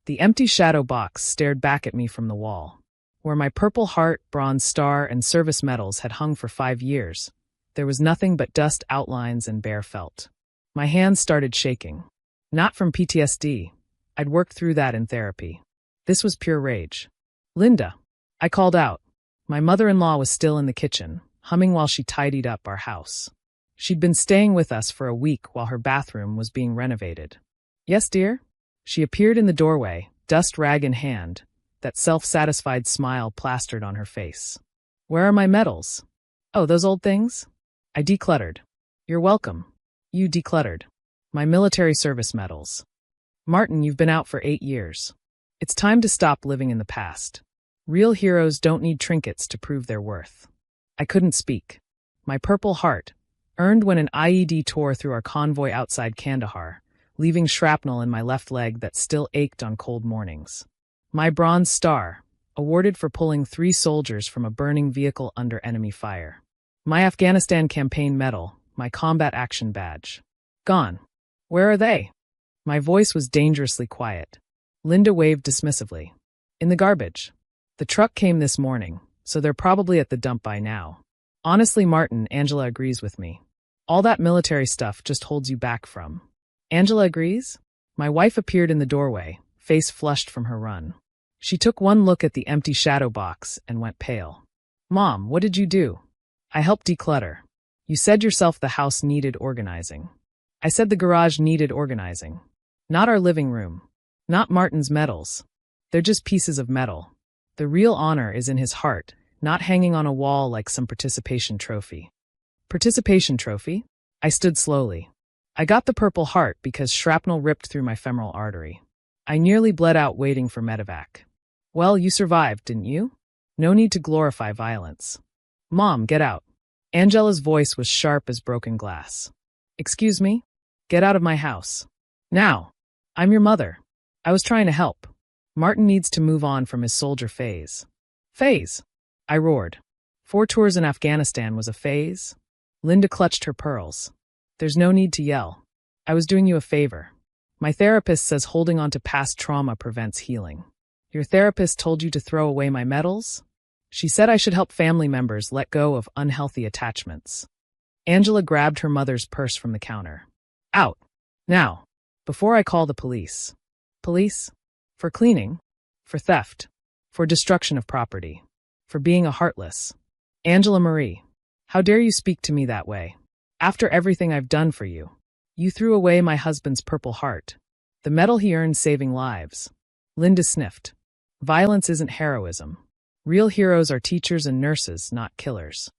The empty shadow box stared back at me from the wall. Where my Purple Heart, Bronze Star, and service medals had hung for 5 years, there was nothing but dust outlines and bare felt. My hands started shaking. Not from PTSD. I'd worked through that in therapy. This was pure rage. "Linda," I called out. My mother-in-law was still in the kitchen, humming while she tidied up our house. She'd been staying with us for a week while her bathroom was being renovated. "Yes, dear?" She appeared in the doorway, dust rag in hand, that self-satisfied smile plastered on her face. "Where are my medals?" "Oh, those old things?" I decluttered. "You're welcome. You decluttered. My military service medals." "Martin, you've been out for 8 years. It's time to stop living in the past. Real heroes don't need trinkets to prove their worth." I couldn't speak. My Purple Heart, earned when an IED tore through our convoy outside Kandahar, leaving shrapnel in my left leg that still ached on cold mornings. My Bronze Star, awarded for pulling 3 soldiers from a burning vehicle under enemy fire. My Afghanistan Campaign Medal, my Combat Action Badge. Gone. Where are they? My voice was dangerously quiet. Linda waved dismissively. "In the garbage. The truck came this morning, so they're probably at the dump by now." "Honestly, Martin," Angela agrees with me. "All that military stuff just holds you back from." "Angela agrees?" My wife appeared in the doorway, face flushed from her run. She took one look at the empty shadow box and went pale. "Mom, what did you do?" "I helped declutter. You said yourself the house needed organizing." "I said the garage needed organizing. Not our living room. Not Martin's medals. They're just pieces of metal. The real honor is in his heart, not hanging on a wall like some participation trophy." "Participation trophy?" I stood slowly. "I got the Purple Heart because shrapnel ripped through my femoral artery. I nearly bled out waiting for medevac." "Well, you survived, didn't you? No need to glorify violence." "Mom, get out." Angela's voice was sharp as broken glass. "Excuse me? Get out of my house. Now. I'm your mother. I was trying to help. Martin needs to move on from his soldier phase." "Phase?" I roared. 4 tours in Afghanistan was a phase? Linda clutched her pearls. "There's no need to yell. I was doing you a favor. My therapist says holding on to past trauma prevents healing." "Your therapist told you to throw away my medals?" "She said I should help family members let go of unhealthy attachments." Angela grabbed her mother's purse from the counter. "Out. Now. Before I call the police." "Police? For cleaning? For theft? For destruction of property? For being a heartless?" "Angela Marie, how dare you speak to me that way? After everything I've done for you. You threw away my husband's Purple Heart, the medal he earned saving lives." Linda sniffed. "Violence isn't heroism. Real heroes are teachers and nurses, not killers."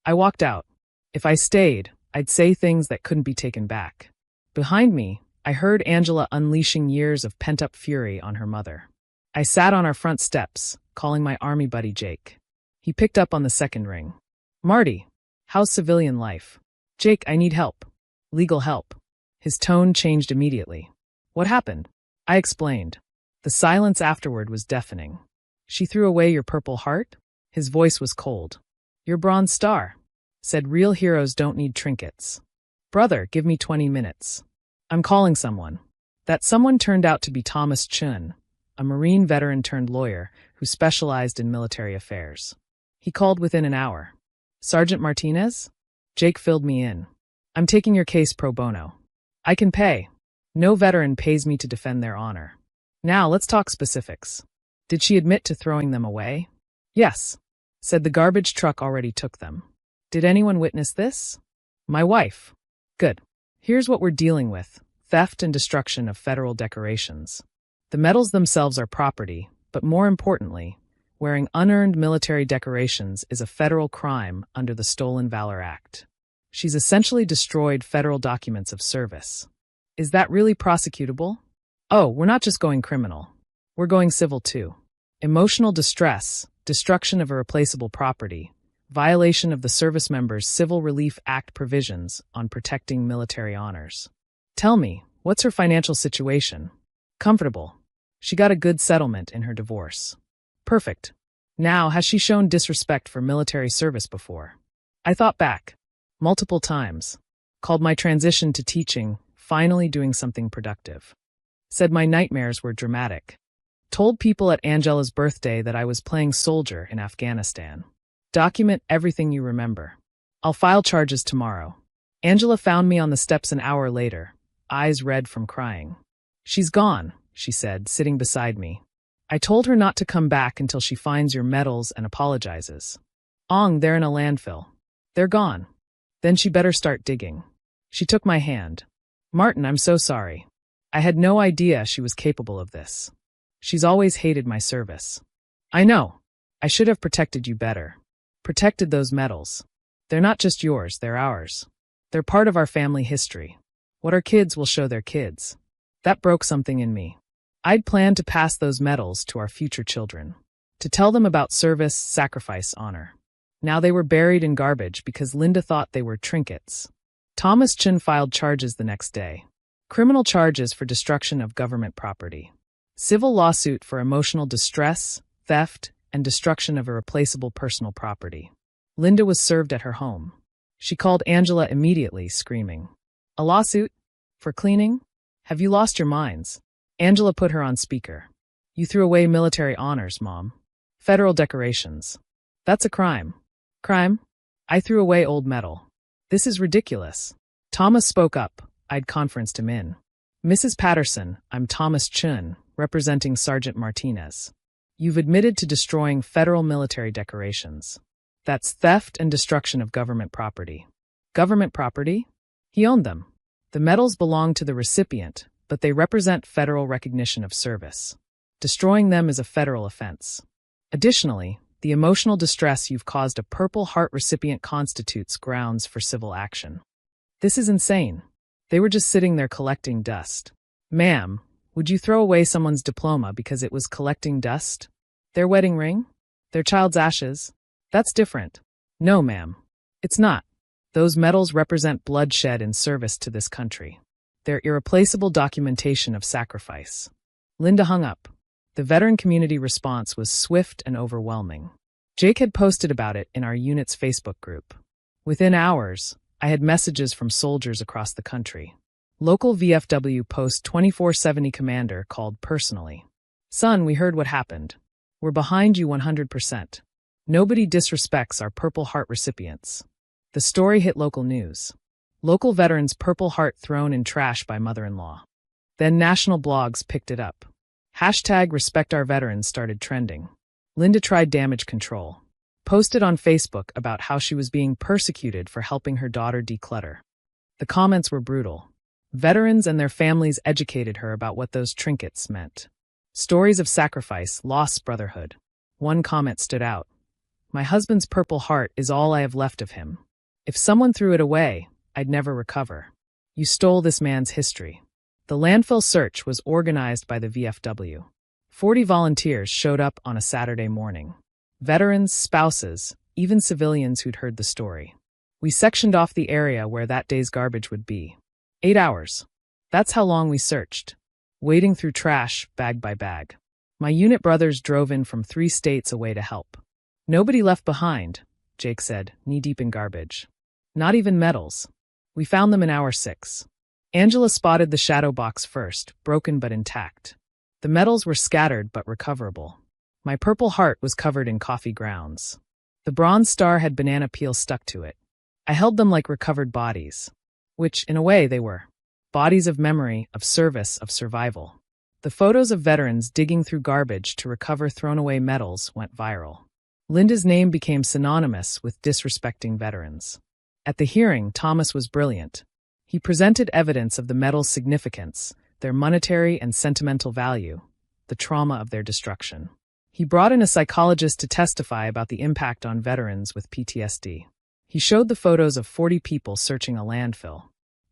I walked out. If I stayed, I'd say things that couldn't be taken back. Behind me, I heard Angela unleashing years of pent-up fury on her mother. I sat on our front steps, calling my army buddy Jake. He picked up on the second ring. "Marty, how's civilian life?" "Jake, I need help. Legal help." His tone changed immediately. "What happened?" I explained. The silence afterward was deafening. "She threw away your Purple Heart?" His voice was cold. "Your Bronze Star. Said real heroes don't need trinkets." "Brother, give me 20 minutes. I'm calling someone." That someone turned out to be Thomas Chun, a Marine veteran turned lawyer who specialized in military affairs. He called within an hour. "Sergeant Martinez?" Jake filled me in. "I'm taking your case pro bono. I can pay. No veteran pays me to defend their honor. Now let's talk specifics. Did she admit to throwing them away?" "Yes." Said the garbage truck already took them. "Did anyone witness this?" "My wife." "Good. Here's what we're dealing with: theft and destruction of federal decorations. The medals themselves are property, but more importantly, wearing unearned military decorations is a federal crime under the Stolen Valor Act. She's essentially destroyed federal documents of service. Is that really prosecutable? Oh, we're not just going criminal. We're going civil too. Emotional distress, destruction of irreplaceable property, violation of the Service Members' Civil Relief Act provisions on protecting military honors. Tell me, what's her financial situation?" "Comfortable. She got a good settlement in her divorce." "Perfect. Now, has she shown disrespect for military service before?" I thought back. Multiple times. Called my transition to teaching finally doing something productive. Said my nightmares were dramatic. Told people at Angela's birthday that I was playing soldier in Afghanistan. Document everything you remember. I'll file charges tomorrow. Angela found me on the steps an hour later, eyes red from crying. She's gone, she said, sitting beside me. I told her not to come back until she finds your medals and apologizes. Ong, they're in a landfill. They're gone. Then she better start digging. She took my hand. Martin, I'm so sorry. I had no idea she was capable of this. She's always hated my service. I know. I should have protected you better. Protected those medals. They're not just yours, they're ours. They're part of our family history. What our kids will show their kids. That broke something in me. I'd planned to pass those medals to our future children. To tell them about service, sacrifice, honor. Now they were buried in garbage because Linda thought they were trinkets. Thomas Chun filed charges the next day. Criminal charges for destruction of government property. Civil lawsuit for emotional distress, theft, and destruction of irreplaceable personal property. Linda was served at her home. She called Angela immediately, screaming. A lawsuit? For cleaning? Have you lost your minds? Angela put her on speaker. You threw away military honors, Mom. Federal decorations. That's a crime. Crime? I threw away old metal. This is ridiculous. Thomas spoke up. I'd conferenced him in. Mrs. Patterson, I'm Thomas Chun, representing Sergeant Martinez. You've admitted to destroying federal military decorations. That's theft and destruction of government property. Government property? He owned them. The medals belong to the recipient, but they represent federal recognition of service. Destroying them is a federal offense. Additionally, the emotional distress you've caused a Purple Heart recipient constitutes grounds for civil action. This is insane. They were just sitting there collecting dust. Ma'am, would you throw away someone's diploma because it was collecting dust? Their wedding ring? Their child's ashes? That's different. No, ma'am. It's not. Those medals represent bloodshed in service to this country. They're irreplaceable documentation of sacrifice. Linda hung up. The veteran community response was swift and overwhelming. Jake had posted about it in our unit's Facebook group. Within hours, I had messages from soldiers across the country. Local VFW Post 2470 commander called personally. Son, we heard what happened. We're behind you 100%. Nobody disrespects our Purple Heart recipients. The story hit local news. Local veterans' Purple Heart thrown in trash by mother-in-law. Then national blogs picked it up. Hashtag Respect Our Veterans started trending. Linda tried damage control. Posted on Facebook about how she was being persecuted for helping her daughter declutter. The comments were brutal. Veterans and their families educated her about what those trinkets meant. Stories of sacrifice, lost brotherhood. One comment stood out. My husband's Purple Heart is all I have left of him. If someone threw it away, I'd never recover. You stole this man's history. The landfill search was organized by the VFW. 40 volunteers showed up on a Saturday morning. Veterans, spouses, even civilians who'd heard the story. We sectioned off the area where that day's garbage would be. 8 hours. That's how long we searched. Wading through trash, bag by bag. My unit brothers drove in from 3 states away to help. Nobody left behind, Jake said, knee-deep in garbage. Not even medals. We found them in hour 6. Angela spotted the shadow box first, broken but intact. The medals were scattered but recoverable. My Purple Heart was covered in coffee grounds. The bronze star had banana peel stuck to it. I held them like recovered bodies. Which, in a way, they were. Bodies of memory, of service, of survival. The photos of veterans digging through garbage to recover thrown-away medals went viral. Linda's name became synonymous with disrespecting veterans. At the hearing, Thomas was brilliant. He presented evidence of the medal's significance, their monetary and sentimental value, the trauma of their destruction. He brought in a psychologist to testify about the impact on veterans with PTSD. He showed the photos of 40 people searching a landfill.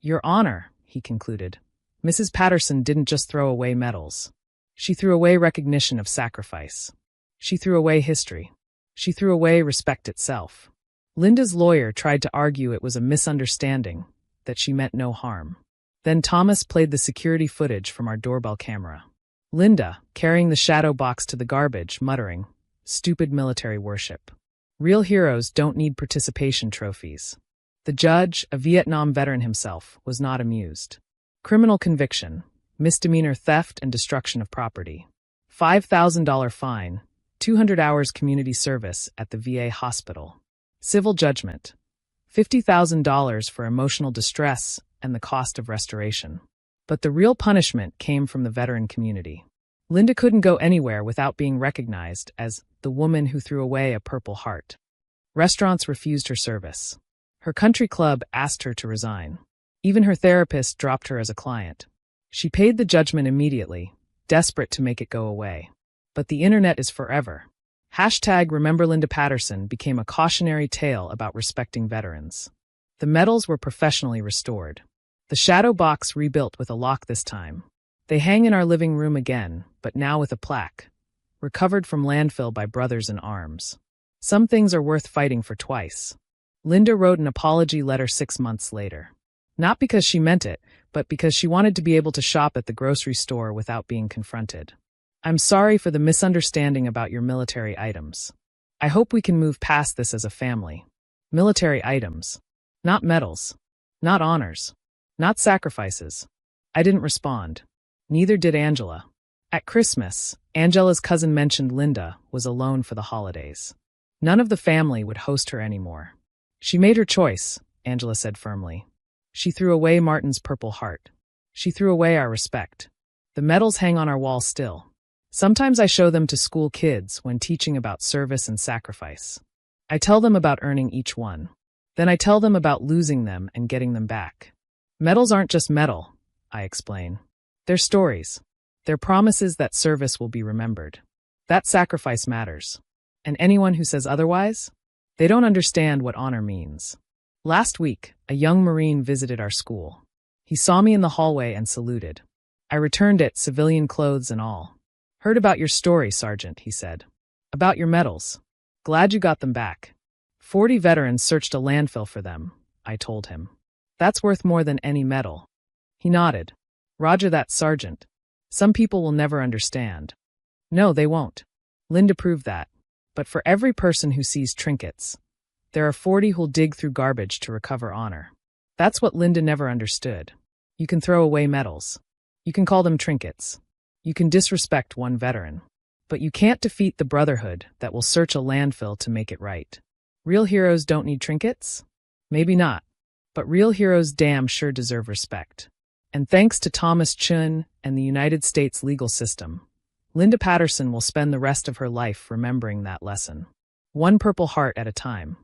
Your Honor, he concluded, Mrs. Patterson didn't just throw away medals. She threw away recognition of sacrifice. She threw away history. She threw away respect itself. Linda's lawyer tried to argue it was a misunderstanding, that she meant no harm. Then Thomas played the security footage from our doorbell camera. Linda, carrying the shadow box to the garbage, muttering, "Stupid military worship. Real heroes don't need participation trophies." The judge, a Vietnam veteran himself, was not amused. Criminal conviction, misdemeanor theft and destruction of property. $5,000 fine, 200 hours community service at the VA hospital. Civil judgment, $50,000 for emotional distress and the cost of restoration. But the real punishment came from the veteran community. Linda couldn't go anywhere without being recognized as the woman who threw away a Purple Heart. Restaurants refused her service. Her country club asked her to resign. Even her therapist dropped her as a client. She paid the judgment immediately, desperate to make it go away. But the internet is forever. Hashtag Remember Linda Patterson became a cautionary tale about respecting veterans. The medals were professionally restored. The shadow box rebuilt with a lock this time. They hang in our living room again, but now with a plaque. Recovered from landfill by Brothers in Arms. Some things are worth fighting for twice. Linda wrote an apology letter 6 months later. Not because she meant it, but because she wanted to be able to shop at the grocery store without being confronted. I'm sorry for the misunderstanding about your military items. I hope we can move past this as a family. Military items. Not medals. Not honors. Not sacrifices. I didn't respond. Neither did Angela. At Christmas, Angela's cousin mentioned Linda was alone for the holidays. None of the family would host her anymore. She made her choice, Angela said firmly. She threw away Martin's Purple Heart. She threw away our respect. The medals hang on our wall still. Sometimes I show them to school kids when teaching about service and sacrifice. I tell them about earning each one. Then I tell them about losing them and getting them back. Medals aren't just metal, I explain. They're stories. They're promises that service will be remembered. That sacrifice matters. And anyone who says otherwise, they don't understand what honor means. Last week, a young Marine visited our school. He saw me in the hallway and saluted. I returned it, civilian clothes and all. Heard about your story, Sergeant, he said. About your medals. Glad you got them back. 40 veterans searched a landfill for them, I told him. That's worth more than any medal. He nodded. Roger that, Sergeant. Some people will never understand. No, they won't. Linda proved that. But for every person who sees trinkets, there are 40 who'll dig through garbage to recover honor. That's what Linda never understood. You can throw away medals. You can call them trinkets. You can disrespect one veteran. But you can't defeat the brotherhood that will search a landfill to make it right. Real heroes don't need trinkets? Maybe not. But real heroes damn sure deserve respect. And thanks to Thomas Chun and the United States legal system, Linda Patterson will spend the rest of her life remembering that lesson. One Purple Heart at a time.